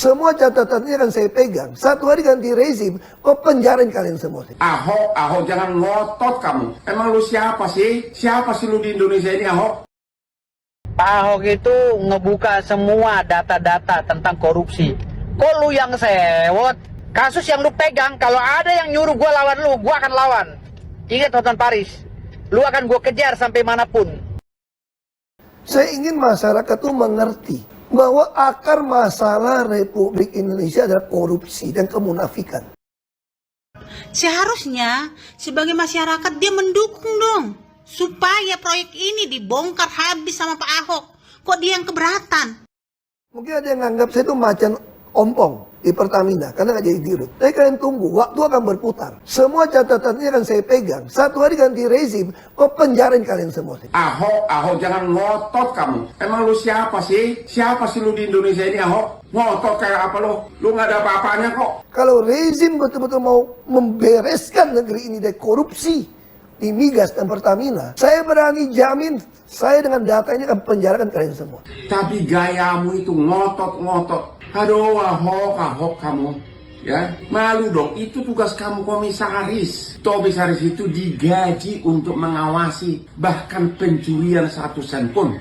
Semua catatannya akan saya pegang. Satu hari ganti rezim, penjarain kalian semua. Ahok, jangan ngotot kamu. Emang lu siapa sih? Siapa sih lu di Indonesia ini, Ahok? Pak Ahok itu ngebuka semua data-data tentang korupsi. Kok lu yang sewot? Kasus yang lu pegang, kalau ada yang nyuruh gua lawan lu, gua akan lawan. Ingat Hotman Paris, lu akan gua kejar sampai manapun. Saya ingin masyarakat itu mengerti bahwa akar masalah Republik Indonesia adalah korupsi dan kemunafikan. Seharusnya sebagai masyarakat dia mendukung dong supaya proyek ini dibongkar habis sama Pak Ahok. Kok dia yang keberatan? Mungkin ada yang nganggap saya itu macan ompong di Pertamina karena nggak jadi dirut. Tapi kalian tunggu, waktu akan berputar. Semua catatannya akan saya pegang. Satu hari ganti rezim, penjarain kalian semua. Ahok, jangan ngotot kamu. Emang lu siapa sih? Siapa sih lu di Indonesia ini, Ahok? Ngotot kayak apa lu? Lu nggak ada apa-apanya kok. Kalau rezim betul-betul mau membereskan negeri ini dari korupsi di Migas dan Pertamina, saya berani jamin saya dengan data ini akan penjarakan kalian semua. Tapi gayamu itu ngotot-ngotot. Aduh, Ahok kamu. Ya, malu dong. Itu tugas kamu komisaris. Komisaris itu digaji untuk mengawasi bahkan pencurian 1 sen pun.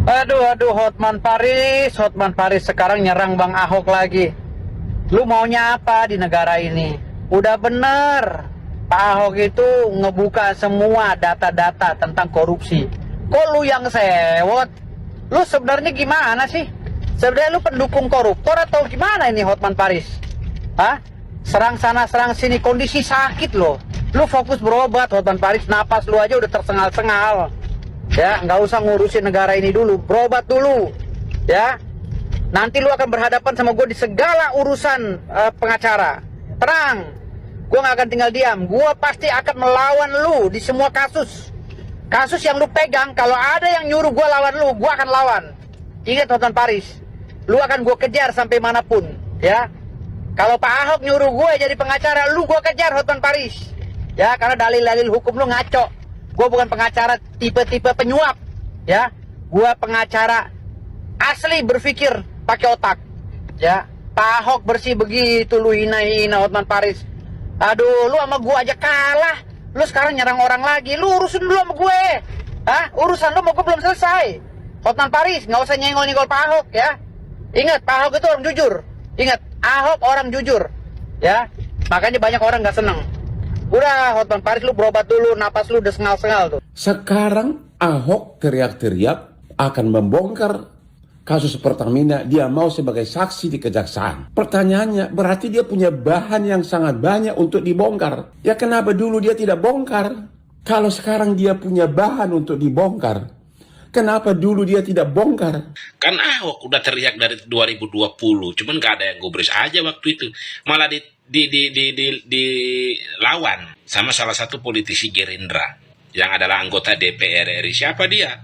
Aduh, Hotman Paris sekarang nyerang Bang Ahok lagi. Lu maunya apa di negara ini? Udah bener, Pak Ahok itu ngebuka semua data-data tentang korupsi. Kok lu yang sewot? Lu sebenarnya gimana sih? Sebenarnya lu pendukung koruptor atau gimana ini Hotman Paris? Hah? Serang sana, serang sini, kondisi sakit loh. Lu fokus berobat Hotman Paris, napas lu aja udah tersengal-sengal. Ya, nggak usah ngurusin negara ini dulu, berobat dulu. Ya, nanti lu akan berhadapan sama gue di segala urusan pengacara. Tenang, gue nggak akan tinggal diam. Gue pasti akan melawan lu di semua kasus. Kasus yang lu pegang, kalau ada yang nyuruh gue lawan lu, gue akan lawan. Ingat Hotman Paris, lu akan gue kejar sampai manapun. Ya, kalau Pak Ahok nyuruh gue jadi pengacara, lu gue kejar Hotman Paris. Ya, karena dalil-dalil hukum lu ngaco. Gue bukan pengacara tipe-tipe penyuap, ya. Gue pengacara asli berpikir pakai otak, ya. Pak Ahok bersih begitu, lu hina-hina Hotman Paris. Aduh, lu sama gue aja kalah. Lu sekarang nyerang orang lagi. Lu urusin dulu sama gue. Hah? Urusan lu sama gue belum selesai. Hotman Paris, nggak usah nyenggol-nyenggol Pak Ahok, ya. Ingat, Pak Ahok itu orang jujur. Ingat, Ahok orang jujur, ya. Makanya banyak orang nggak seneng. Udah, Hotman Paris, lu berobat dulu, napas lu udah sengal-sengal tuh. Sekarang Ahok teriak-teriak akan membongkar kasus Pertamina. Dia mau sebagai saksi di kejaksaan. Pertanyaannya, berarti dia punya bahan yang sangat banyak untuk dibongkar. Ya kenapa dulu dia tidak bongkar? Kalau sekarang dia punya bahan untuk dibongkar, kenapa dulu dia tidak bongkar? Kan Ahok udah teriak dari 2020, cuman gak ada yang gubris aja waktu itu. Malah dilawan sama salah satu politisi Gerindra yang adalah anggota DPR RI. Siapa dia?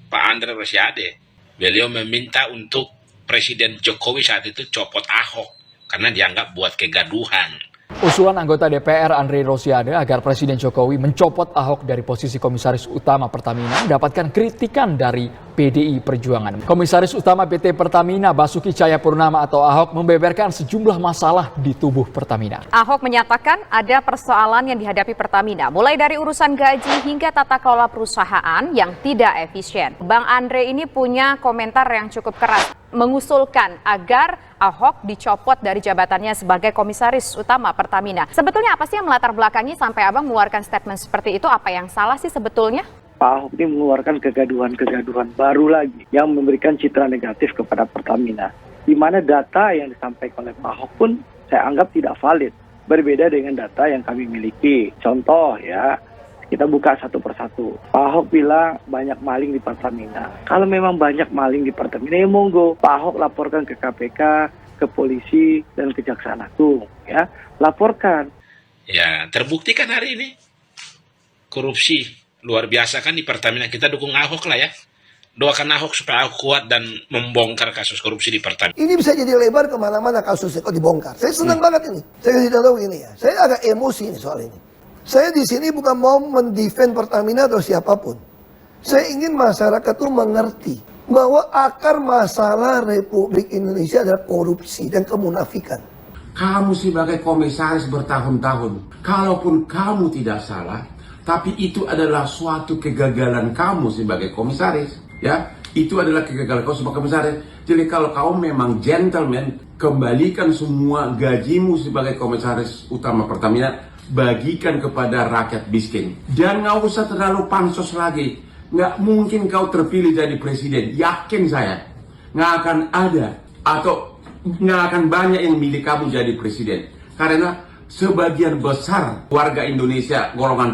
Pak Andre Rosiade. Beliau meminta untuk Presiden Jokowi saat itu copot Ahok karena dianggap buat kegaduhan. Usulan anggota DPR Andre Rosiade agar Presiden Jokowi mencopot Ahok dari posisi Komisaris Utama Pertamina mendapatkan kritikan dari PDI Perjuangan. Komisaris Utama PT Pertamina Basuki Cahayapurnama atau Ahok membeberkan sejumlah masalah di tubuh Pertamina. Ahok menyatakan ada persoalan yang dihadapi Pertamina, mulai dari urusan gaji hingga tata kelola perusahaan yang tidak efisien. Bang Andre ini punya komentar yang cukup keras, mengusulkan agar Ahok dicopot dari jabatannya sebagai Komisaris Utama Pertamina. Sebetulnya apa sih yang melatar belakangi sampai Abang mengeluarkan statement seperti itu? Apa yang salah sih sebetulnya? Pak Ahok ini mengeluarkan kegaduhan-kegaduhan baru lagi yang memberikan citra negatif kepada Pertamina. Di mana data yang disampaikan oleh Pak Ahok pun saya anggap tidak valid. Berbeda dengan data yang kami miliki. Contoh ya, kita buka satu persatu. Pak Ahok bilang banyak maling di Pertamina. Kalau memang banyak maling di Pertamina, ya monggo. Pak Ahok laporkan ke KPK, ke polisi, dan Kejaksaan Agung. Ya, laporkan. Ya, terbukti kan hari ini. Korupsi luar biasa kan di Pertamina. Kita dukung Ahok lah ya. Doakan Ahok supaya Ahok kuat dan membongkar kasus korupsi di Pertamina. Ini bisa jadi lebar kemana-mana kasusnya kalau dibongkar. Saya senang banget ini. Saya kasih tahu gini ya. Saya agak emosi nih soal ini. Saya di sini bukan mau mendefend Pertamina atau siapapun. Saya ingin masyarakat tuh mengerti bahwa akar masalah Republik Indonesia adalah korupsi dan kemunafikan. Kamu sebagai komisaris bertahun-tahun, kalaupun kamu tidak salah, tapi itu adalah suatu kegagalan kamu sebagai komisaris, ya. Itu adalah kegagalan kamu sebagai komisaris. Jadi kalau kamu memang gentleman, kembalikan semua gajimu sebagai komisaris utama Pertamina, bagikan kepada rakyat miskin. Dan nggak usah terlalu pansos lagi. Nggak mungkin kau terpilih jadi presiden. Yakin saya, nggak akan ada atau nggak akan banyak yang milih kamu jadi presiden. Karena sebagian besar warga Indonesia golongan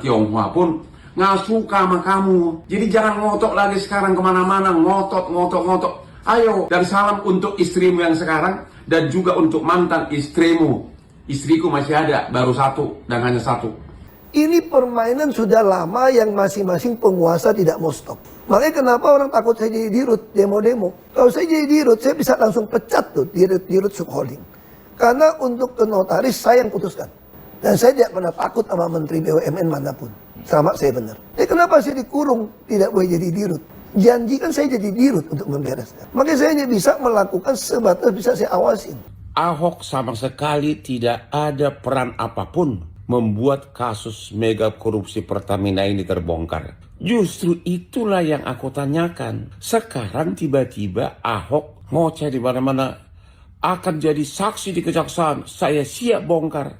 Tionghoa pun nggak suka sama kamu. Jadi jangan ngotot lagi sekarang kemana-mana, ngotot. Ayo, dan salam untuk istrimu yang sekarang dan juga untuk mantan istrimu. Istriku masih ada, baru satu dan hanya satu. Ini permainan sudah lama yang masing-masing penguasa tidak mau stop. Makanya kenapa orang takut saya jadi dirut, demo-demo. Kalau saya jadi dirut, saya bisa langsung pecat tuh dirut subholding. Karena untuk ke notaris saya yang putuskan. Dan saya tidak pernah takut sama menteri BUMN manapun. Sama saya benar. Kenapa saya dikurung, tidak boleh jadi dirut? Janjikan saya jadi dirut untuk membereskan. Makanya saya hanya bisa melakukan sebatas bisa saya awasin. Ahok sama sekali tidak ada peran apapun membuat kasus mega korupsi Pertamina ini terbongkar. Justru itulah yang aku tanyakan. Sekarang tiba-tiba Ahok ngoceh di mana-mana, akan jadi saksi di kejaksaan. Saya siap bongkar.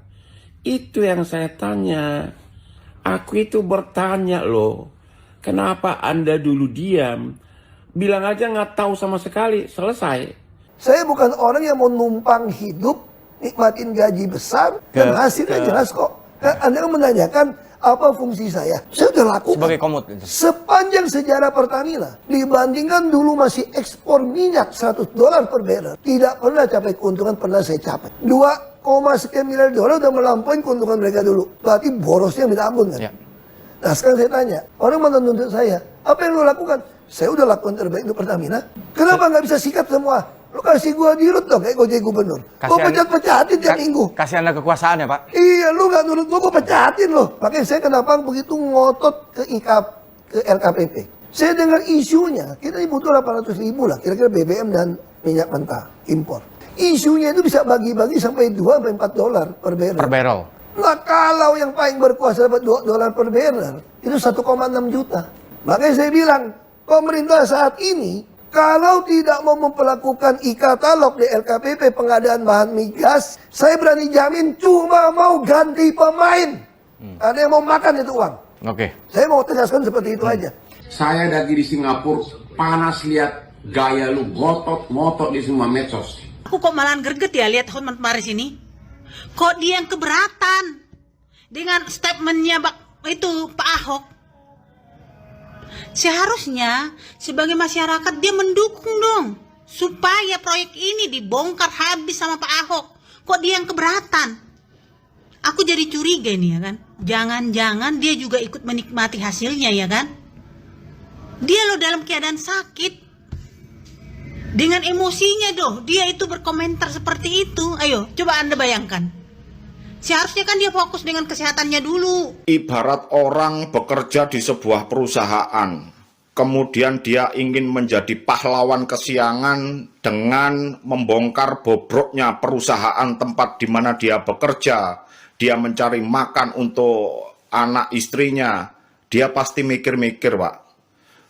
Itu yang saya tanya. Aku itu bertanya loh, kenapa Anda dulu diam? Bilang aja nggak tahu sama sekali, selesai. Saya bukan orang yang mau numpang hidup, nikmatin gaji besar, dan hasilnya jelas kok. Anda kan menanyakan apa fungsi saya. Saya sudah lakukan. Sebagai komod. Sepanjang sejarah Pertamina, dibandingkan dulu masih ekspor minyak $100 per barrel, tidak pernah capai keuntungan, pernah saya capai. 2,sekian miliar dolar udah melampaui keuntungan mereka dulu. Berarti borosnya minta ampun kan? Ya. Nah sekarang saya tanya, orang mau nuntut saya, apa yang lo lakukan? Saya udah lakukan terbaik untuk Pertamina. Kenapa nggak bisa sikat semua? Lo kasih gua dirut dong kayak gua jadi gubernur. Gua pecat-pecatin tiap minggu. Kasih Anda kekuasaan ya Pak? Iya, lu nggak nurut gua pecatin lo. Makanya saya kenapa begitu ngotot ke LKPP. Saya dengar isunya, kita butuh 800.000 lah, kira-kira BBM dan minyak mentah impor. Isunya itu bisa bagi-bagi sampai $2-4 per barrel. Per barrel. Nah kalau yang paling berkuasa dapat $2 per barrel, itu 1,6 juta. Makanya saya bilang, pemerintah saat ini, kalau tidak mau memperlakukan e-katalog di LKPP pengadaan bahan migas, saya berani jamin cuma mau ganti pemain. Ada yang mau makan itu uang. Oke. Saya mau tegaskan seperti itu aja. Saya lagi di Singapura, panas lihat gaya lu ngotot di semua medsos. Aku kok malahan greget ya lihat Hotman Paris ini. Kok dia yang keberatan dengan statementnya itu Pak Ahok. Seharusnya sebagai masyarakat dia mendukung dong supaya proyek ini dibongkar habis sama Pak Ahok. Kok dia yang keberatan? Aku jadi curiga ini ya kan. Jangan-jangan dia juga ikut menikmati hasilnya ya kan. Dia loh dalam keadaan sakit. Dengan emosinya doh, dia itu berkomentar seperti itu. Ayo, coba Anda bayangkan. Seharusnya kan dia fokus dengan kesehatannya dulu. Ibarat orang bekerja di sebuah perusahaan, kemudian dia ingin menjadi pahlawan kesiangan dengan membongkar bobroknya perusahaan tempat di mana dia bekerja. Dia mencari makan untuk anak istrinya. Dia pasti mikir-mikir, Pak.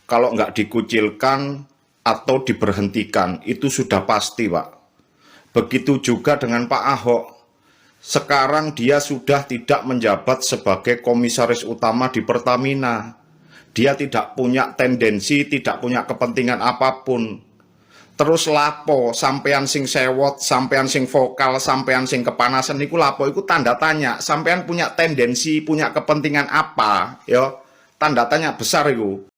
Kalau nggak dikucilkan atau diberhentikan, itu sudah pasti, Pak. Begitu juga dengan Pak Ahok. Sekarang dia sudah tidak menjabat sebagai komisaris utama di Pertamina. Dia tidak punya tendensi, tidak punya kepentingan apapun. Terus lapo, sampean sing sewot, sampean sing vokal, sampean sing kepanasan, iku lapo, iku tanda tanya. Sampean punya tendensi, punya kepentingan apa, ya? Tanda tanya besar itu.